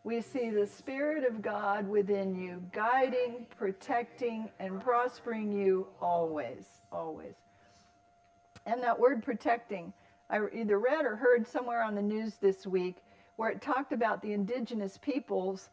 We see the Spirit of God within you, guiding, protecting, and prospering you always, always. And that word protecting, I either read or heard somewhere on the news this week where it talked about the indigenous peoples.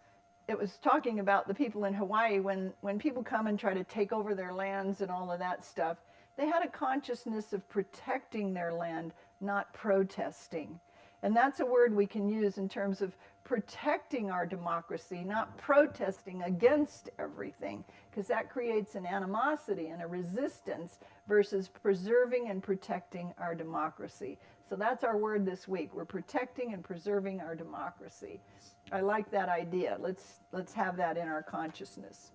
It was talking about the people in Hawaii when people come and try to take over their lands and all of that stuff. They had a consciousness of protecting their land, not protesting. And that's a word we can use in terms of protecting our democracy, not protesting against everything, because that creates an animosity and a resistance versus preserving and protecting our democracy. So that's our word this week. We're protecting and preserving our democracy. I like that idea. Let's have that in our consciousness.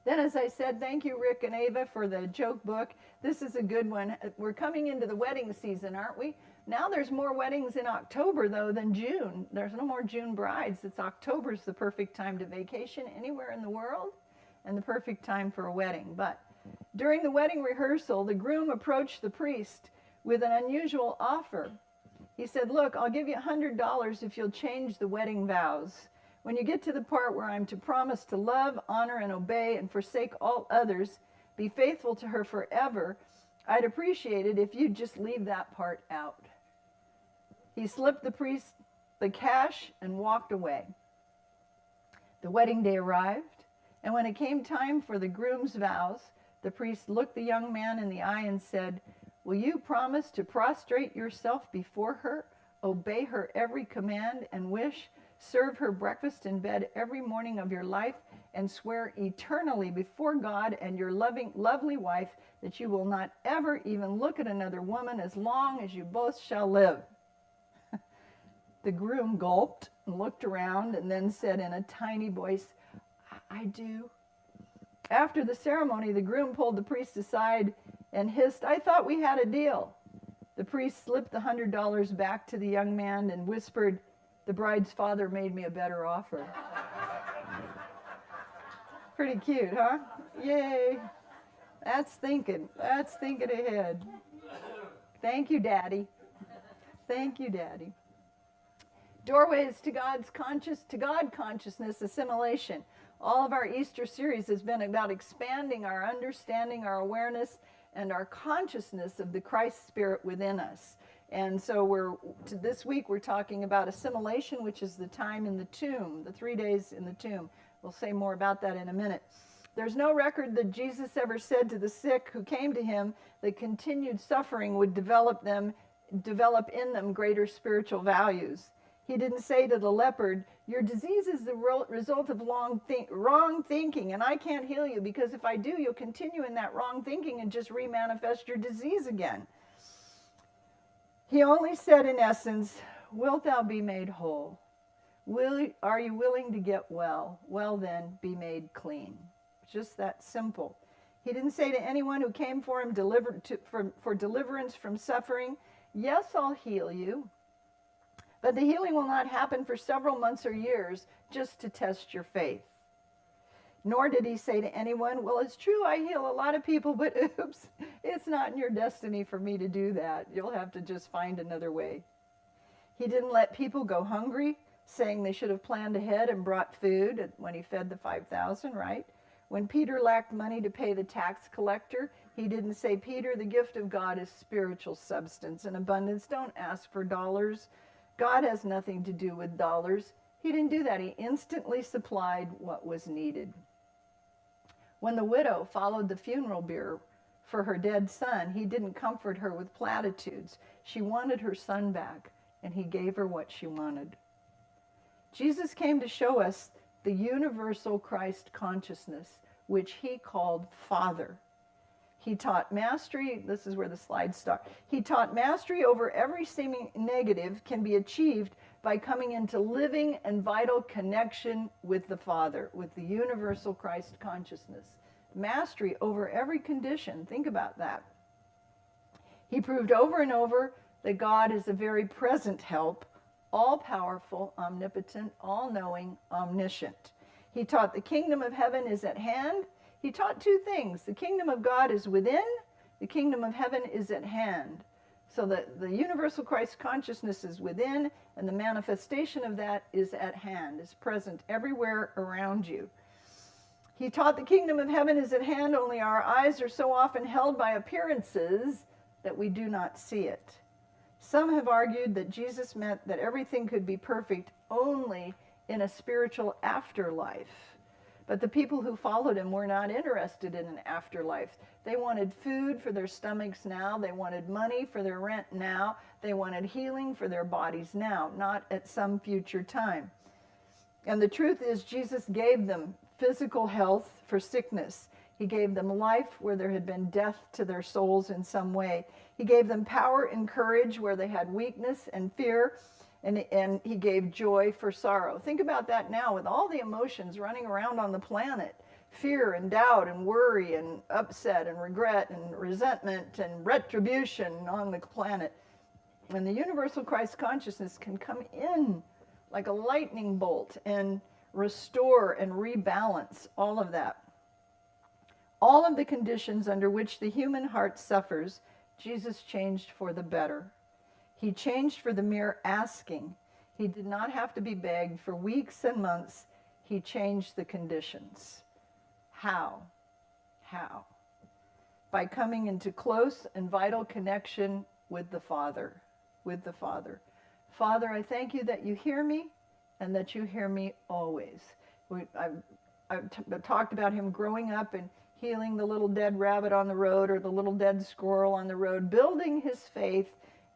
Then, as I said, thank you, Rick and Ava, for the joke book. This is a good one. We're coming into the wedding season, aren't we? Now there's more weddings in October, though, than June. There's no more June brides. It's October's the perfect time to vacation anywhere in the world and the perfect time for a wedding. But during the wedding rehearsal, the groom approached the priest with an unusual offer. He said, look, I'll give you $100 if you'll change the wedding vows. When you get to the part where I'm to promise to love, honor, and obey and forsake all others, be faithful to her forever, I'd appreciate it if you'd just leave that part out. He slipped the priest the cash and walked away. The wedding day arrived, and when it came time for the groom's vows, the priest looked the young man in the eye and said, will you promise to prostrate yourself before her, obey her every command and wish, serve her breakfast in bed every morning of your life, and swear eternally before God and your lovely wife that you will not ever even look at another woman as long as you both shall live? The groom gulped and looked around and then said in a tiny voice, I do. After the ceremony, the groom pulled the priest aside and hissed, I thought we had a deal. The priest slipped the $100 back to the young man and whispered, the bride's father made me a better offer. Pretty cute, huh? Yay. That's thinking ahead. Thank you, Daddy. Thank you, Daddy. Doorways to God consciousness, assimilation. All of our Easter series has been about expanding our understanding, our awareness, and our consciousness of the Christ Spirit within us. And so this week we're talking about assimilation, which is the time in the tomb, the 3 days in the tomb. We'll say more about that in a minute. There's no record that Jesus ever said to the sick who came to him that continued suffering would develop in them greater spiritual values. He didn't say to the leopard, your disease is the result of wrong thinking, and I can't heal you because if I do, you'll continue in that wrong thinking and just remanifest your disease again. He only said in essence, wilt thou be made whole? Are you willing to get well? Well then, be made clean. Just that simple. He didn't say to anyone who came for him for deliverance from suffering, yes, I'll heal you. But the healing will not happen for several months or years just to test your faith. Nor did he say to anyone, well, it's true, I heal a lot of people, but oops, it's not in your destiny for me to do that. You'll have to just find another way. He didn't let people go hungry, saying they should have planned ahead and brought food when he fed the 5,000, right? When Peter lacked money to pay the tax collector, he didn't say, Peter, the gift of God is spiritual substance and abundance. Don't ask for dollars. God has nothing to do with dollars. He didn't do that. He instantly supplied what was needed. When the widow followed the funeral bier for her dead son, he didn't comfort her with platitudes. She wanted her son back, and he gave her what she wanted. Jesus came to show us the universal Christ consciousness, which he called Father. He taught mastery, this is where the slides start. He taught mastery over every seeming negative can be achieved by coming into living and vital connection with the Father, with the universal Christ consciousness. Mastery over every condition, think about that. He proved over and over that God is a very present help, all-powerful, omnipotent, all-knowing, omniscient. He taught the kingdom of heaven is at hand. He taught two things. The kingdom of God is within. The kingdom of heaven is at hand. So the universal Christ consciousness is within, and the manifestation of that is at hand, is present everywhere around you. He taught the kingdom of heaven is at hand, only our eyes are so often held by appearances that we do not see it. Some have argued that Jesus meant that everything could be perfect only in a spiritual afterlife. But the people who followed him were not interested in an afterlife. They wanted food for their stomachs now. They wanted money for their rent now. They wanted healing for their bodies now, not at some future time. And the truth is, Jesus gave them physical health for sickness. He gave them life where there had been death to their souls in some way. He gave them power and courage where they had weakness and fear. And he gave joy for sorrow. Think about that now with all the emotions running around on the planet. Fear and doubt and worry and upset and regret and resentment and retribution on the planet. And the universal Christ consciousness can come in like a lightning bolt and restore and rebalance all of that. All of the conditions under which the human heart suffers, Jesus changed for the better. He changed for the mere asking. He did not have to be begged for weeks and months. He changed the conditions. How? How? By coming into close and vital connection with the Father. With the Father. Father, I thank you that you hear me and that you hear me always. I've talked about him growing up and healing the little dead rabbit on the road or the little dead squirrel on the road, building his faith,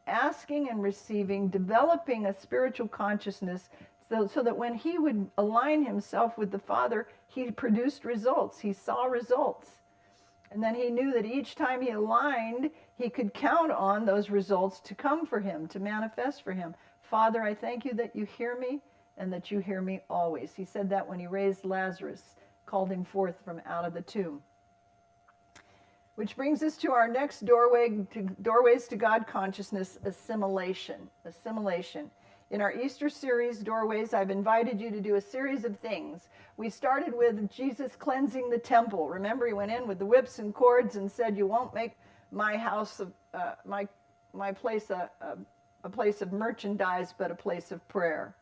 asking and receiving, developing a spiritual consciousness so that when he would align himself with the Father, he produced results. He saw results. And then he knew that each time he aligned, he could count on those results to come for him, to manifest for him. Father, I thank you that you hear me and that you hear me always. He said that when he raised Lazarus, called him forth from out of the tomb. Which brings us to our next doorways to God consciousness, assimilation. Assimilation. In our Easter series, Doorways, I've invited you to do a series of things. We started with Jesus cleansing the temple. Remember, he went in with the whips and cords and said, you won't make my house, my place a place of merchandise, but a place of prayer.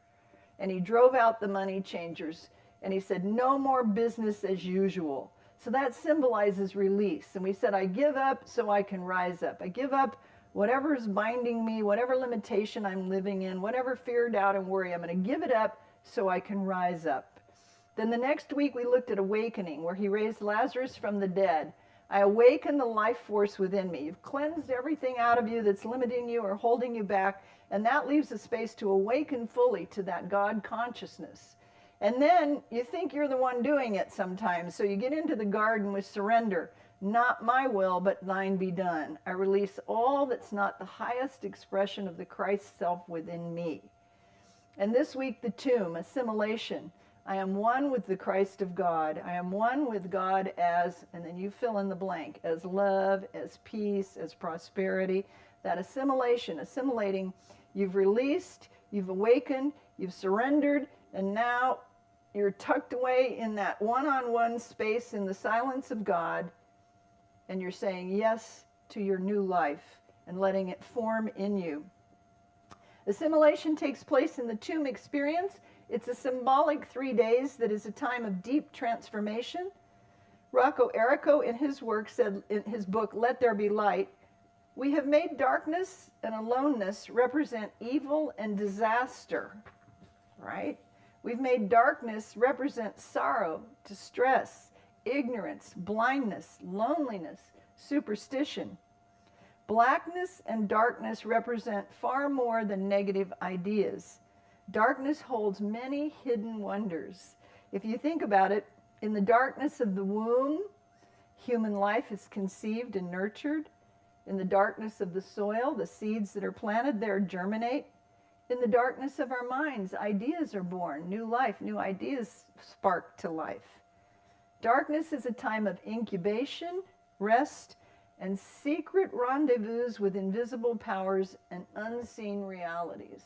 And he drove out the money changers. And he said, no more business as usual. So that symbolizes release. And we said, I give up so I can rise up. I give up whatever is binding me, whatever limitation I'm living in, whatever fear, doubt, and worry. I'm going to give it up so I can rise up. Then the next week we looked at awakening, where he raised Lazarus from the dead. I awaken the life force within me. You've cleansed everything out of you that's limiting you or holding you back. And that leaves a space to awaken fully to that God consciousness. And then you think you're the one doing it sometimes. So you get into the garden with surrender. Not my will, but thine be done. I release all that's not the highest expression of the Christ self within me. And this week, the tomb, assimilation. I am one with the Christ of God. I am one with God as, and then you fill in the blank, as love, as peace, as prosperity. That assimilation, assimilating, you've released, you've awakened, you've surrendered, and now you're tucked away in that one-on-one space in the silence of God, and you're saying yes to your new life and letting it form in you. Assimilation takes place in the tomb experience. It's a symbolic 3 days that is a time of deep transformation. Rocco Errico, in his work, said in his book, Let There Be Light, we have made darkness and aloneness represent evil and disaster, right? We've made darkness represent sorrow, distress, ignorance, blindness, loneliness, superstition. Blackness and darkness represent far more than negative ideas. Darkness holds many hidden wonders. If you think about it, in the darkness of the womb, human life is conceived and nurtured. In the darkness of the soil, the seeds that are planted there germinate. In the darkness of our minds, ideas are born, new life, new ideas spark to life. Darkness is a time of incubation, rest, and secret rendezvous with invisible powers and unseen realities.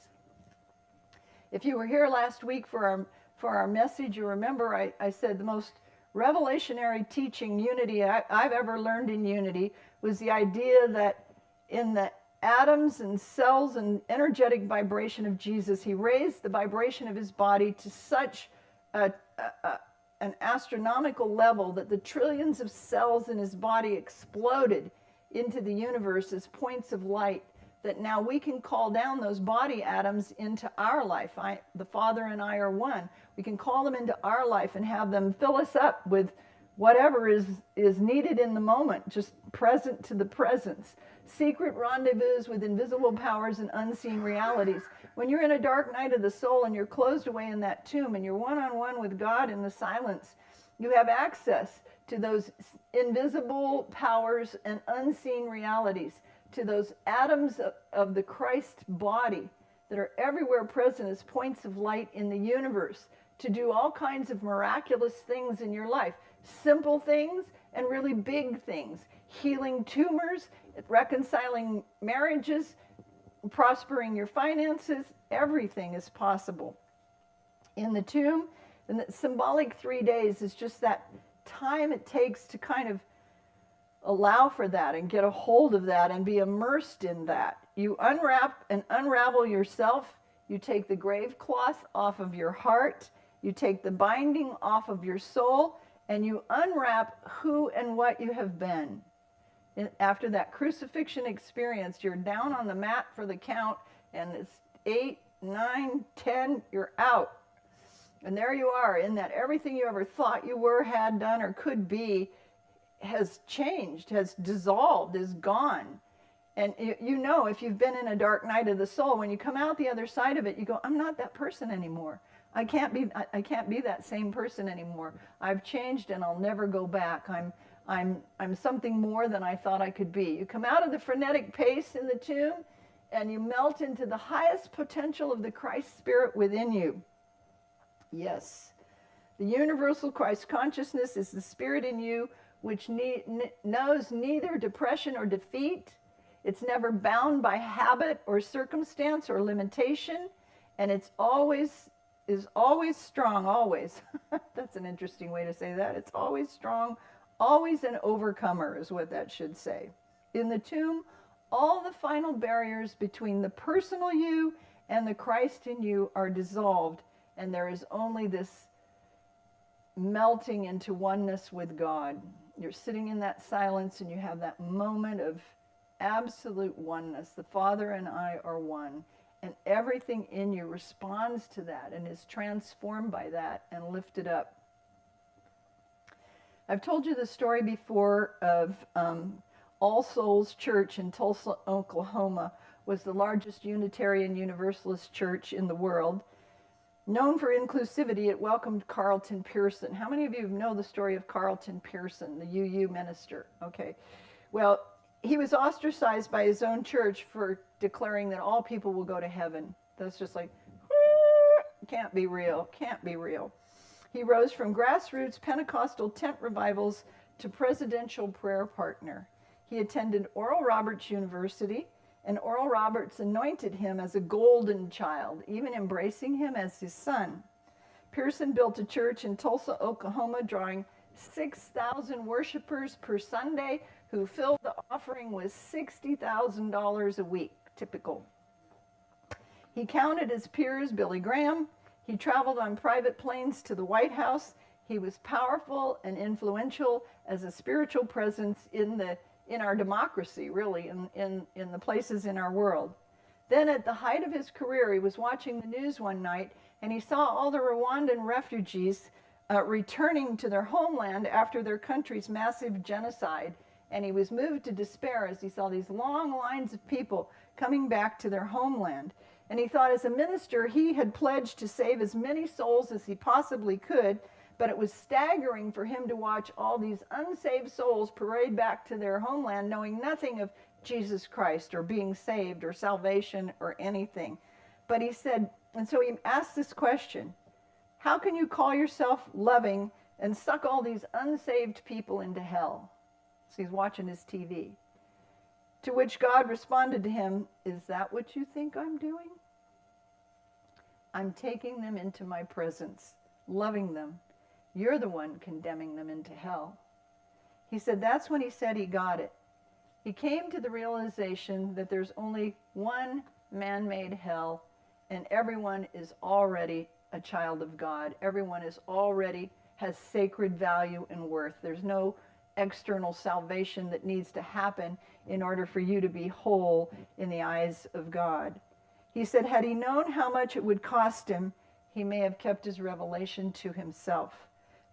If you were here last week for our message, you remember I said the most revelationary teaching unity I've ever learned in unity was the idea that in the atoms and cells and energetic vibration of Jesus. He raised the vibration of his body to such an astronomical level that the trillions of cells in his body exploded into the universe as points of light, that now we can call down those body atoms into our life. The Father and I are one. We can call them into our life and have them fill us up with whatever is needed in the moment, just present to the presence. Secret rendezvous with invisible powers and unseen realities. When you're in a dark night of the soul and you're closed away in that tomb and you're one-on-one with God in the silence, you have access to those invisible powers and unseen realities, to those atoms of the Christ body that are everywhere present as points of light in the universe, to do all kinds of miraculous things in your life. Simple things and really big things. Healing tumors, reconciling marriages, prospering your finances, everything is possible. In the tomb, and the symbolic 3 days is just that time it takes to kind of allow for that and get a hold of that and be immersed in that. You unwrap and unravel yourself. You take the grave cloth off of your heart. You take the binding off of your soul, and you unwrap who and what you have been. After that crucifixion experience, you're down on the mat for the count, and it's 8, 9, 10, you're out. And there you are, in that everything you ever thought you were, had done, or could be has changed, has dissolved, is gone. And you know, if you've been in a dark night of the soul, when you come out the other side of it, you go, I'm not that person anymore. I can't be that same person anymore. I've changed and I'll never go back. I'm something more than I thought I could be. You come out of the frenetic pace in the tomb and you melt into the highest potential of the Christ Spirit within you. Yes. The universal Christ consciousness is the spirit in you which knows neither depression or defeat. It's never bound by habit or circumstance or limitation, and is always strong, always. That's an interesting way to say that. It's always strong, always an overcomer is what that should say. In the tomb, all the final barriers between the personal you and the Christ in you are dissolved, and there is only this melting into oneness with God. You're sitting in that silence and you have that moment of absolute oneness. The Father and I are one, and everything in you responds to that and is transformed by that and lifted up. I've told you the story before of All Souls Church in Tulsa, Oklahoma, was the largest Unitarian Universalist church in the world. Known for inclusivity, it welcomed Carlton Pearson. How many of you know the story of Carlton Pearson, the UU minister? Okay. Well, he was ostracized by his own church for declaring that all people will go to heaven. That's just like, can't be real, can't be real. He rose from grassroots Pentecostal tent revivals to presidential prayer partner. He attended Oral Roberts University, and Oral Roberts anointed him as a golden child, even embracing him as his son. Pearson built a church in Tulsa, Oklahoma, drawing 6,000 worshipers per Sunday, who filled the offering with $60,000 a week, typical. He counted his peers, Billy Graham. He traveled on private planes to the White House. He was powerful and influential as a spiritual presence in our democracy, really, in the places in our world. Then at the height of his career, he was watching the news one night, and he saw all the Rwandan refugees returning to their homeland after their country's massive genocide. And he was moved to despair as he saw these long lines of people coming back to their homeland. And he thought, as a minister, he had pledged to save as many souls as he possibly could, but it was staggering for him to watch all these unsaved souls parade back to their homeland, knowing nothing of Jesus Christ or being saved or salvation or anything. But he said, and so he asked this question, how can you call yourself loving and suck all these unsaved people into hell? So he's watching his TV. To which God responded to him, is that what you think I'm doing? I'm taking them into my presence, loving them. You're the one condemning them into hell. He said, that's when he said he got it. He came to the realization that there's only one man-made hell, and everyone is already a child of God. Everyone is already has sacred value and worth. There's no external salvation that needs to happen in order for you to be whole in the eyes of God. He said, had he known how much it would cost him, he may have kept his revelation to himself.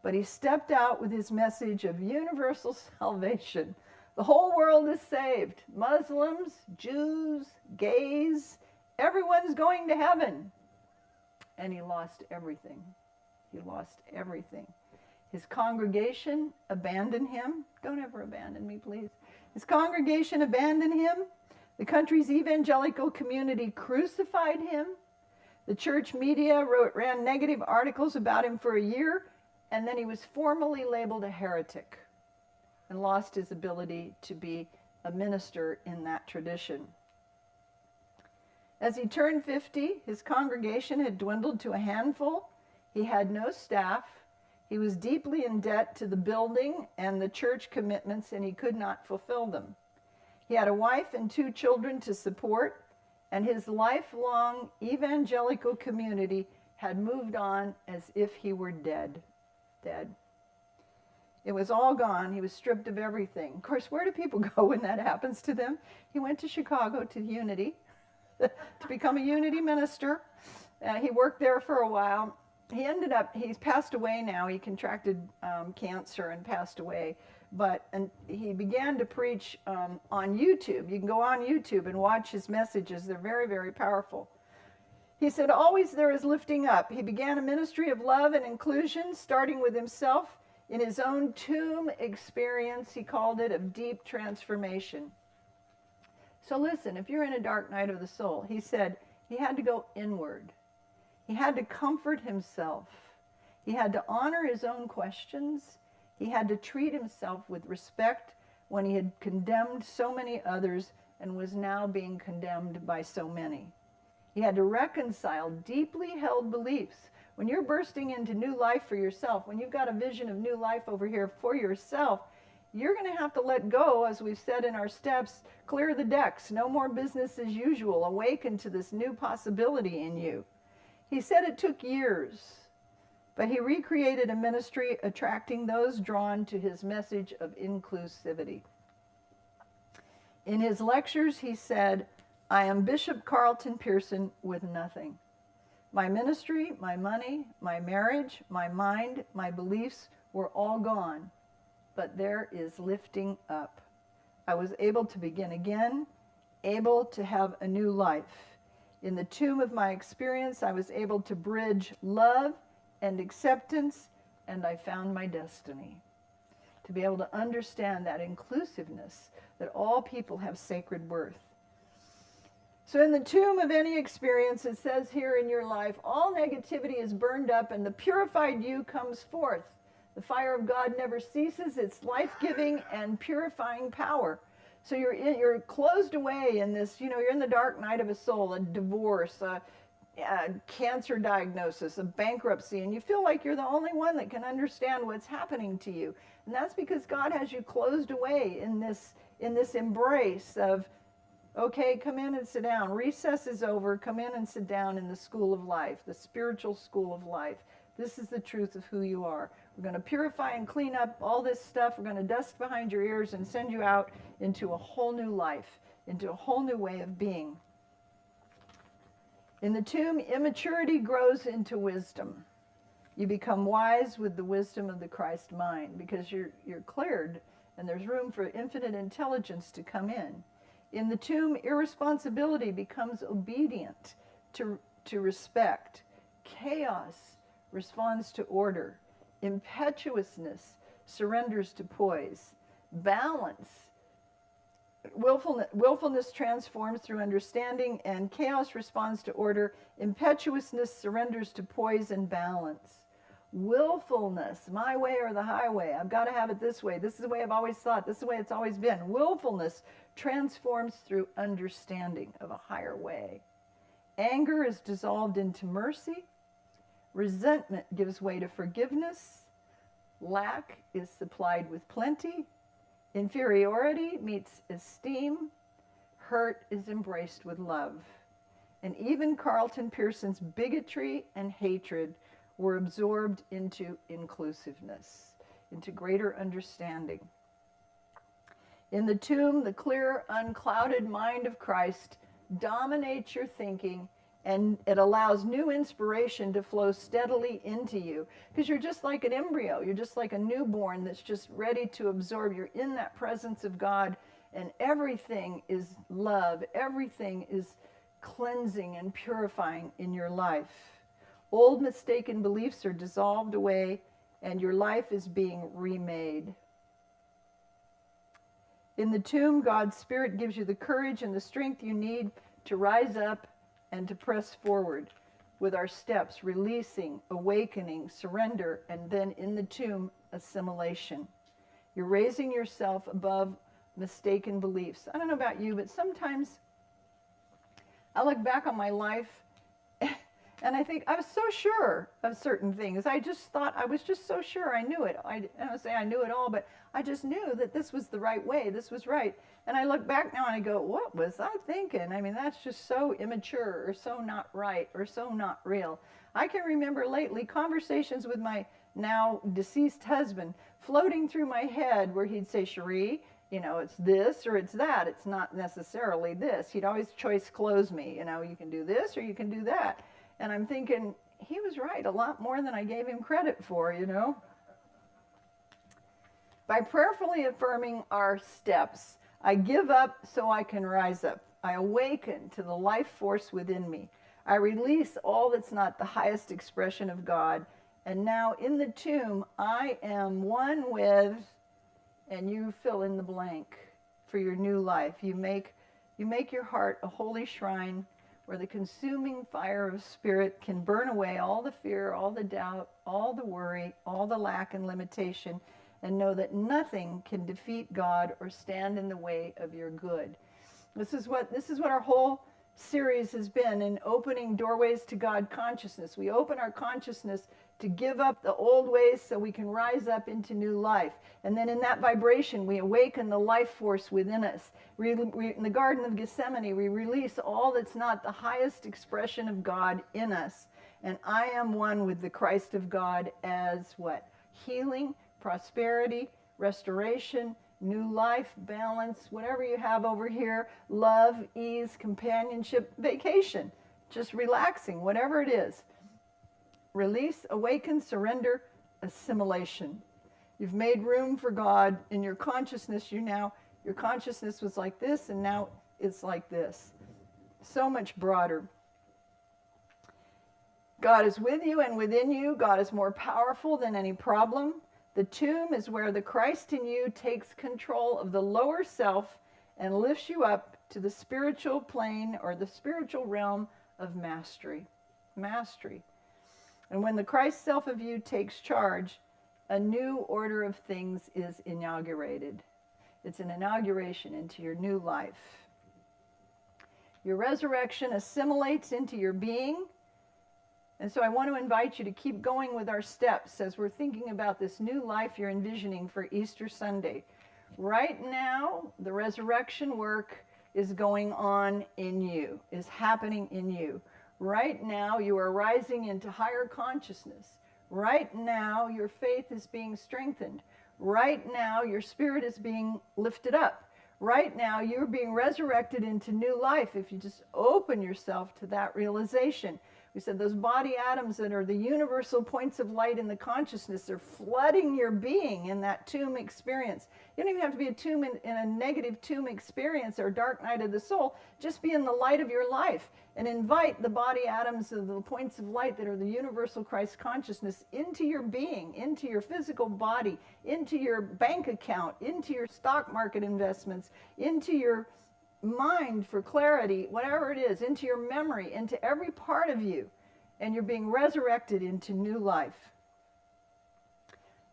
But he stepped out with his message of universal salvation. The whole world is saved. Muslims, Jews, gays, everyone's going to heaven. And he lost everything. He lost everything. His congregation abandoned him. Don't ever abandon me, please. His congregation abandoned him. The country's evangelical community crucified him. The church media ran negative articles about him for a year, and then he was formally labeled a heretic and lost his ability to be a minister in that tradition. As he turned 50, his congregation had dwindled to a handful. He had no staff. He was deeply in debt to the building and the church commitments, and he could not fulfill them. He had a wife and 2 children to support, and his lifelong evangelical community had moved on as if he were dead. It was all gone. He was stripped of everything. Of course, where do people go when that happens to them? He went to Chicago to Unity to become a Unity minister. He worked there for a while. He's passed away now. He contracted cancer and passed away. And he began to preach on YouTube. You can go on YouTube and watch his messages. They're very, very powerful. He said, always there is lifting up. He began a ministry of love and inclusion, starting with himself in his own tomb experience, he called it, of deep transformation. So listen, if you're in a dark night of the soul, he said he had to go inward. He had to comfort himself. He had to honor his own questions. He had to treat himself with respect when he had condemned so many others and was now being condemned by so many. He had to reconcile deeply held beliefs. When you're bursting into new life for yourself, when you've got a vision of new life over here for yourself, you're going to have to let go, as we've said in our steps, clear the decks, no more business as usual, awaken to this new possibility in you. He said it took years, but he recreated a ministry attracting those drawn to his message of inclusivity. In his lectures, he said, I am Bishop Carlton Pearson with nothing. My ministry, my money, my marriage, my mind, my beliefs were all gone, but there is lifting up. I was able to begin again, able to have a new life. In the tomb of my experience, I was able to bridge love and acceptance, and I found my destiny. To be able to understand that inclusiveness, that all people have sacred worth. So in the tomb of any experience, it says here in your life, all negativity is burned up and the purified you comes forth. The fire of God never ceases. It's life-giving and purifying power. So you're closed away in this, you're in the dark night of a soul, a divorce, a cancer diagnosis, a bankruptcy, and you feel like you're the only one that can understand what's happening to you. And that's because God has you closed away in this embrace of, okay, come in and sit down. Recess is over. Come in and sit down in the school of life, the spiritual school of life. This is the truth of who you are. We're going to purify and clean up all this stuff. We're going to dust behind your ears and send you out into a whole new life, into a whole new way of being. In the tomb, immaturity grows into wisdom. You become wise with the wisdom of the Christ mind because you're cleared and there's room for infinite intelligence to come in. In the tomb, irresponsibility becomes obedient to respect. Chaos responds to order. Impetuousness surrenders to poise. Balance. Willfulness transforms through understanding, and chaos responds to order. Impetuousness surrenders to poise and balance. Willfulness, my way or the highway. I've got to have it this way. This is the way I've always thought. This is the way it's always been. Willfulness transforms through understanding of a higher way. Anger is dissolved into mercy. Resentment gives way to forgiveness. Lack is supplied with plenty. Inferiority meets esteem. Hurt is embraced with love. And even Carlton Pearson's bigotry and hatred were absorbed into inclusiveness, into greater understanding. In the tomb, the clear, unclouded mind of Christ dominates your thinking, and it allows new inspiration to flow steadily into you. Because you're just like an embryo. You're just like a newborn that's just ready to absorb. You're in that presence of God, and everything is love. Everything is cleansing and purifying in your life. Old mistaken beliefs are dissolved away, and your life is being remade. In the tomb, God's Spirit gives you the courage and the strength you need to rise up and to press forward with our steps, releasing, awakening, surrender, and then in the tomb, assimilation. You're raising yourself above mistaken beliefs. I don't know about you, but sometimes I look back on my life and I think I was so sure of certain things. I just thought I was just so sure I knew it. I don't say I knew it all, but I just knew that this was the right way. This was right. And I look back now and I go, what was I thinking? I mean, that's just so immature or so not right or so not real. I can remember lately conversations with my now deceased husband floating through my head where he'd say, Cherie, you know, it's this or it's that. It's not necessarily this. He'd always choice close me. You know, you can do this or you can do that. And I'm thinking, he was right a lot more than I gave him credit for, you know. By prayerfully affirming our steps, I give up so I can rise up. I awaken to the life force within me. I release all that's not the highest expression of God. And now in the tomb, I am one with, and you fill in the blank for your new life. You make your heart a holy shrine where the consuming fire of Spirit can burn away all the fear, all the doubt, all the worry, all the lack and limitation, and know that nothing can defeat God or stand in the way of your good. This is what our whole series has been, in opening doorways to God consciousness. We open our consciousness to give up the old ways so we can rise up into new life. And then in that vibration, we awaken the life force within us. In the Garden of Gethsemane, we release all that's not the highest expression of God in us. And I am one with the Christ of God as what? Healing, prosperity, restoration, new life, balance, whatever you have over here, love, ease, companionship, vacation, just relaxing, whatever it is. Release, awaken, surrender, assimilation. You've made room for God in your consciousness. Your consciousness was like this, and now it's like this. So much broader. God is with you and within you. God is more powerful than any problem. The tomb is where the Christ in you takes control of the lower self and lifts you up to the spiritual plane or the spiritual realm of mastery. Mastery. And when the Christ self of you takes charge, a new order of things is inaugurated. It's an inauguration into your new life. Your resurrection assimilates into your being. And so I want to invite you to keep going with our steps as we're thinking about this new life you're envisioning for Easter Sunday. Right now, the resurrection work is going on in you, is happening in you. Right now, you are rising into higher consciousness. Right now, your faith is being strengthened. Right now, your spirit is being lifted up. Right now, you're being resurrected into new life if you just open yourself to that realization. We said those body atoms that are the universal points of light in the consciousness are flooding your being in that tomb experience. You don't even have to be in a negative tomb experience or dark night of the soul. Just be in the light of your life and invite the body atoms of the points of light that are the universal Christ consciousness into your being, into your physical body, into your bank account, into your stock market investments, into your mind for clarity, whatever it is, into your memory, into every part of you, and you're being resurrected into new life.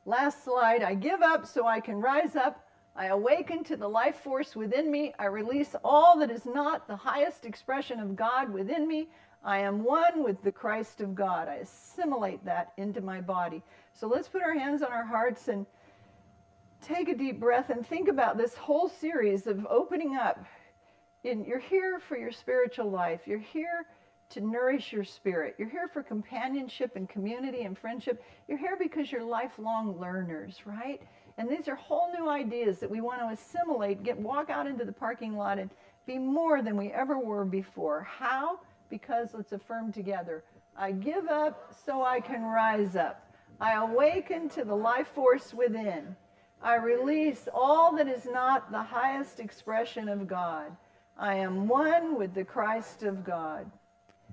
Last slide. I give up so I can rise up. I awaken to the life force within me. I release all that is not the highest expression of God within me. I am one with the Christ of God. I assimilate that into my body. So let's put our hands on our hearts and take a deep breath and think about this whole series of opening up. You're here for your spiritual life. You're here to nourish your spirit. You're here for companionship and community and friendship. You're here because you're lifelong learners, right? And these are whole new ideas that we want to assimilate, walk out into the parking lot and be more than we ever were before. How? Because let's affirm together. I give up so I can rise up. I awaken to the life force within. I release all that is not the highest expression of God. I am one with the Christ of God.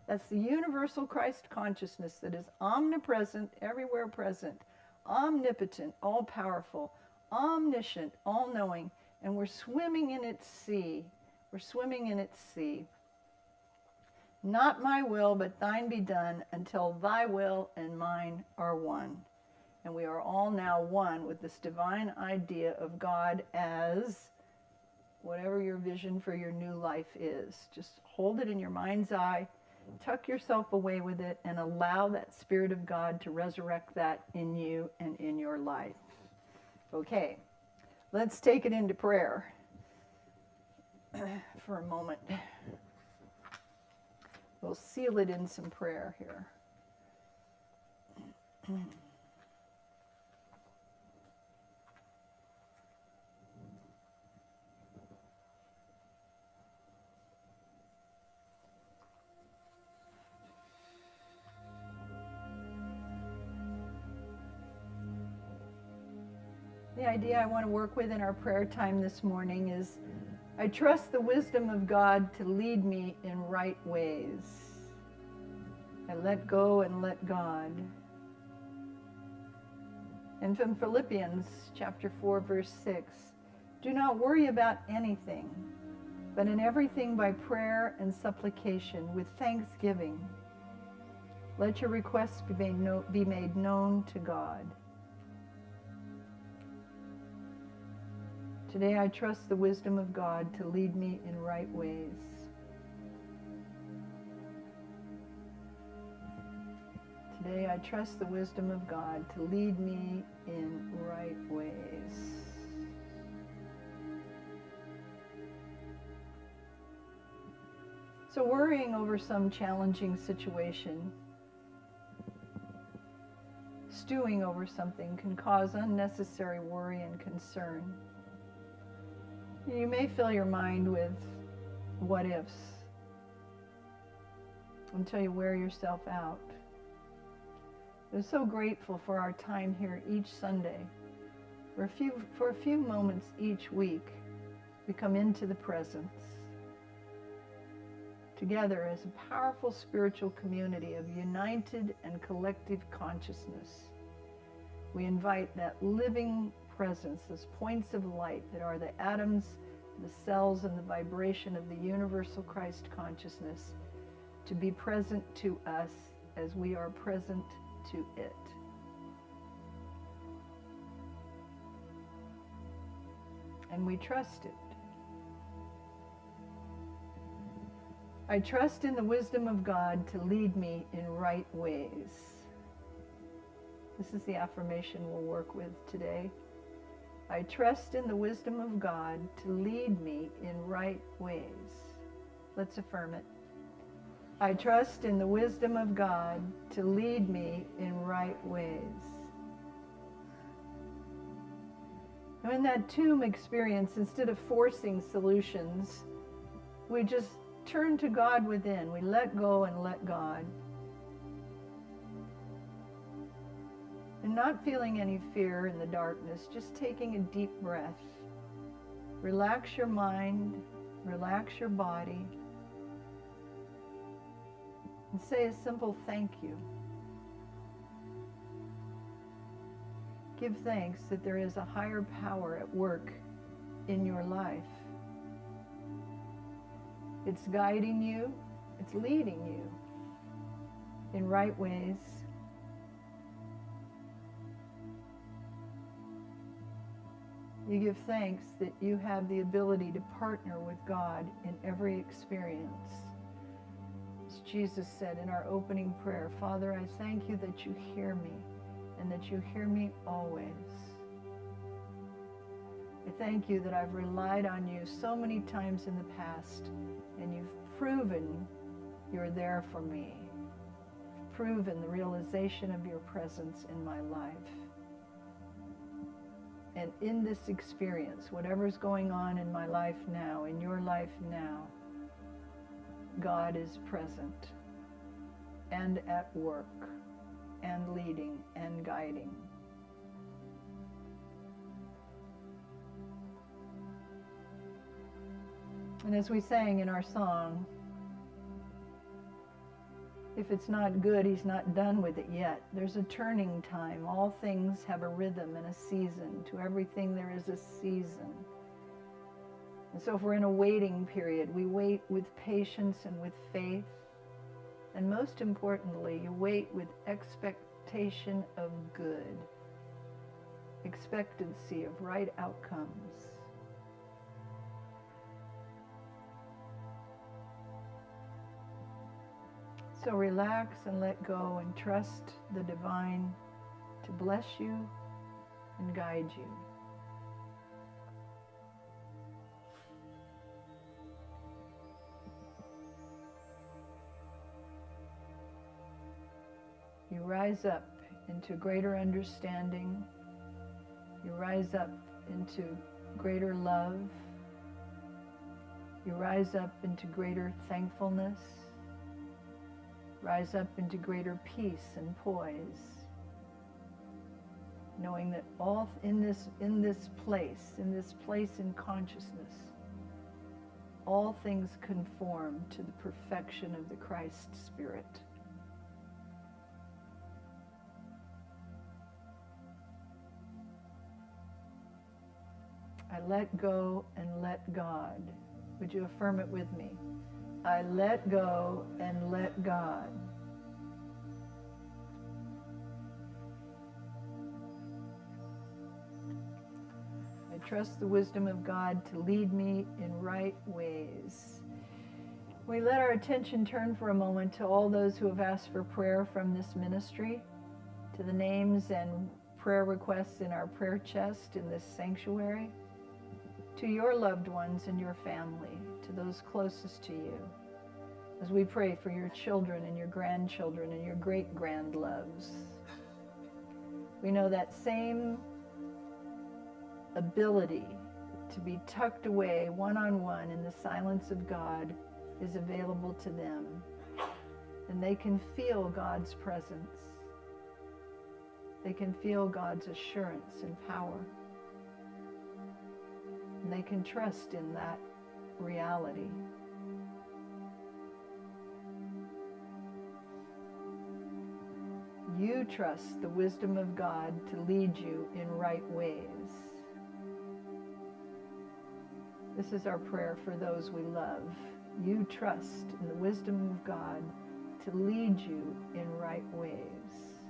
That's the universal Christ consciousness that is omnipresent, everywhere present, omnipotent, all-powerful, omniscient, all-knowing, and we're swimming in its sea. We're swimming in its sea. Not my will, but thine be done, until thy will and mine are one. And we are all now one with this divine idea of God as whatever your vision for your new life is. Just hold it in your mind's eye, tuck yourself away with it, and allow that Spirit of God to resurrect that in you and in your life. Okay, let's take it into prayer for a moment. We'll seal it in some prayer here. The idea I want to work with in our prayer time this morning is, I trust the wisdom of God to lead me in right ways. I let go and let God. And from Philippians chapter 4, verse 6, do not worry about anything, but in everything by prayer and supplication with thanksgiving, let your requests be made known to God. Today I trust the wisdom of God to lead me in right ways. Today I trust the wisdom of God to lead me in right ways. So worrying over some challenging situation, stewing over something can cause unnecessary worry and concern. You may fill your mind with what ifs until you wear yourself out. I'm so grateful for our time here each Sunday. For a few moments each week, we come into the presence together as a powerful spiritual community of united and collective consciousness. We invite that living presence, those points of light that are the atoms, the cells, and the vibration of the universal Christ consciousness, to be present to us as we are present to it. And we trust it. I trust in the wisdom of God to lead me in right ways. This is the affirmation we'll work with today. I trust in the wisdom of God to lead me in right ways. Let's affirm it. I trust in the wisdom of God to lead me in right ways. Now in that tomb experience, instead of forcing solutions, we just turn to God within. We let go and let God. And not feeling any fear in the darkness, just taking a deep breath. Relax your mind, relax your body, and say a simple thank you. Give thanks that there is a higher power at work in your life. It's guiding you, it's leading you in right ways. You give thanks that you have the ability to partner with God in every experience. As Jesus said in our opening prayer, Father, I thank you that you hear me and that you hear me always. I thank you that I've relied on you so many times in the past, and you've proven you're there for me. You've proven the realization of your presence in my life. And in this experience, whatever's going on in my life now, in your life now, God is present and at work and leading and guiding. And as we sang in our song, if it's not good, he's not done with it yet. There's a turning time. All things have a rhythm and a season. To everything there is a season. And so if we're in a waiting period, we wait with patience and with faith. And most importantly, you wait with expectation of good. Expectancy of right outcomes. So relax and let go and trust the divine to bless you and guide you. You rise up into greater understanding. You rise up into greater love. You rise up into greater thankfulness. Rise up into greater peace and poise, knowing that all in this place in consciousness, all things conform to the perfection of the Christ Spirit. I let go and let God. Would you affirm it with me? I let go and let God. I trust the wisdom of God to lead me in right ways. We let our attention turn for a moment to all those who have asked for prayer from this ministry, to the names and prayer requests in our prayer chest in this sanctuary, to your loved ones and your family, to those closest to you, as we pray for your children and your grandchildren and your great-grand loves. We know that same ability to be tucked away one-on-one in the silence of God is available to them, and they can feel God's presence. They can feel God's assurance and power. And they can trust in that reality. You trust the wisdom of God to lead you in right ways. This is our prayer for those we love. You trust in the wisdom of God to lead you in right ways.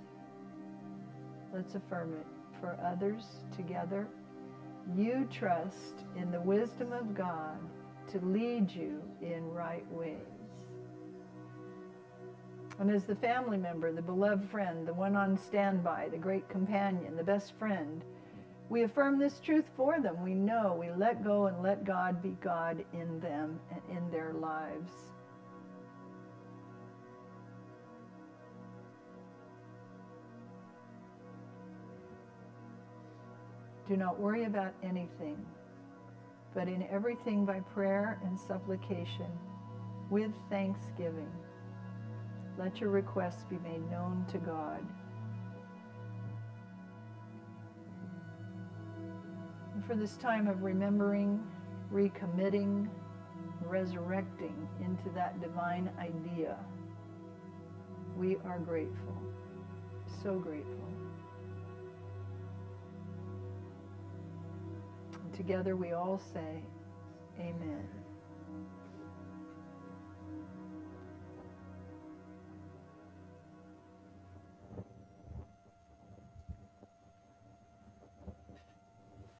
Let's affirm it for others together. You trust in the wisdom of God to lead you in right ways. And as the family member, the beloved friend, the one on standby, the great companion, the best friend, we affirm this truth for them. We know we let go and let God be God in them and in their lives. Do not worry about anything, but in everything by prayer and supplication, with thanksgiving, let your requests be made known to God. And for this time of remembering, recommitting, resurrecting into that divine idea, we are grateful, so grateful. And together we all say, Amen.